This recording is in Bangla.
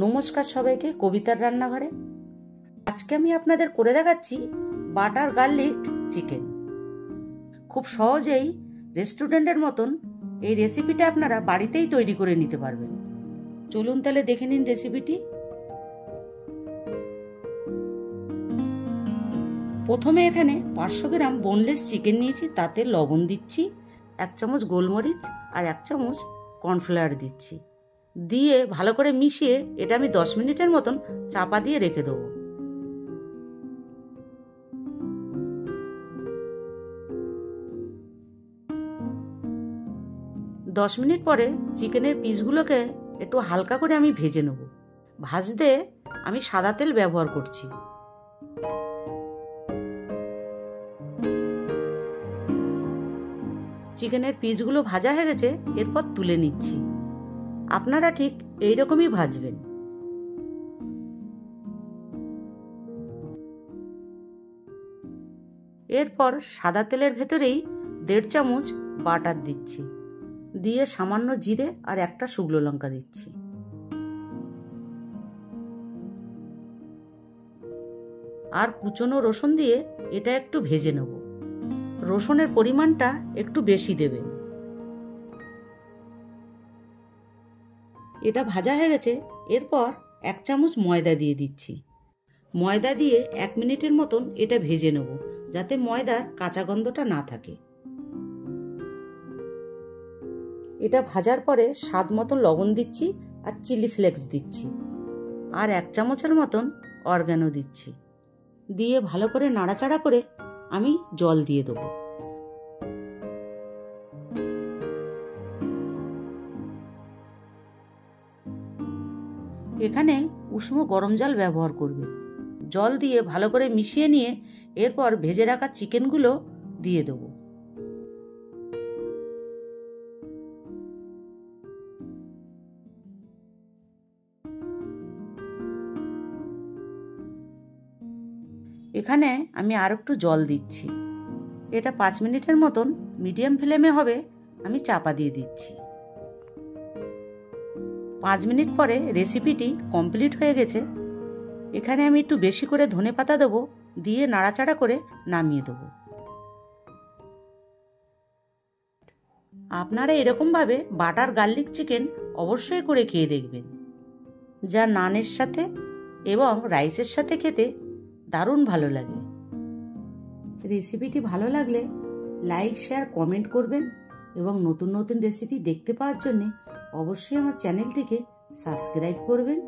নমস্কার সবাইকে কবিতার রান্নাঘরে। আজকে আমি আপনাদের করে দেখাচ্ছি বাটার গার্লিক চিকেন। খুব সহজেই রেস্টুরেন্টের মতন এই রেসিপিটা আপনারা বাড়িতেই তৈরি করে নিতে পারবেন। চলুন তাহলে দেখে নিন রেসিপিটি। প্রথমে এখানে 500 গ্রাম বোনলেস চিকেন নিয়েছি, তাতে লবণ দিচ্ছি, 1 চামচ গোলমরিচ আর 1 চামচ কর্নফ্লাওয়ার দিচ্ছি। দিয়ে ভালো করে মিশিয়ে এটা আমি 10 মিনিটের মতন চাপা দিয়ে রেখে দেবো। দশ মিনিট পরে চিকেনের পিসগুলোকে একটু হালকা করে আমি ভেজে নেব। ভাজতে আমি সাদা তেল ব্যবহার করছি। চিকেনের পিসগুলো ভাজা হয়ে গেছে, এরপর তুলে নিচ্ছি। আপনারা ঠিক এইরকমই ভাজবেন। এরপর সাদা তেলের ভেতরেই 1.5 চামচ বাটার দিচ্ছি, দিয়ে সামান্য জিরে আর একটা শুকনো লঙ্কা দিচ্ছি। আর কুচনো রসুন দিয়ে এটা একটু ভেজে নেব। রসুনের পরিমাণটা একটু বেশি দেবেন। এটা ভাজা হয়ে গেছে, এরপর 1 চামচ ময়দা দিয়ে দিচ্ছি। ময়দা দিয়ে 1 মিনিটের মতন এটা ভেজে নেব, যাতে ময়দার কাঁচা গন্ধটা না থাকে। এটা ভাজার পরে স্বাদ মতন লবণ দিচ্ছি আর চিলি ফ্লেক্স দিচ্ছি, আর 1 চামচের মতন অরগ্যানো দিচ্ছি। দিয়ে ভালো করে নাড়াচাড়া করে আমি জল দিয়ে দেবো। এখানে উষ্ণ গরম জল ব্যবহার করবে। জল দিয়ে ভালো করে মিশিয়ে নিয়ে এরপর ভেজে রাখা চিকেনগুলো দিয়ে দেব। এখানে আমি আর একটু জল দিচ্ছি। এটা 5 মিনিটের মতন মিডিয়াম ফ্লেমে হবে, আমি চাপা দিয়ে দিচ্ছি। 5 মিনিট পরে রেসিপিটি কমপ্লিট হয়ে গেছে। এখানে আমি একটু বেশি করে ধনেপাতা দেবো, দিয়ে নাড়াচাড়া করে নামিয়ে দেবো। আপনারা এরকমভাবে বাটার গার্লিক চিকেন অবশ্যই করে খেয়ে দেখবেন, যা নানের সাথে এবং রাইসের সাথে খেতে দারুণ ভালো লাগে। রেসিপিটি ভালো লাগলে লাইক, শেয়ার, কমেন্ট করবেন এবং নতুন নতুন রেসিপি দেখতে পাওয়ার জন্য অবশ্যই আমার চ্যানেলটিকে সাবস্ক্রাইব করবেন।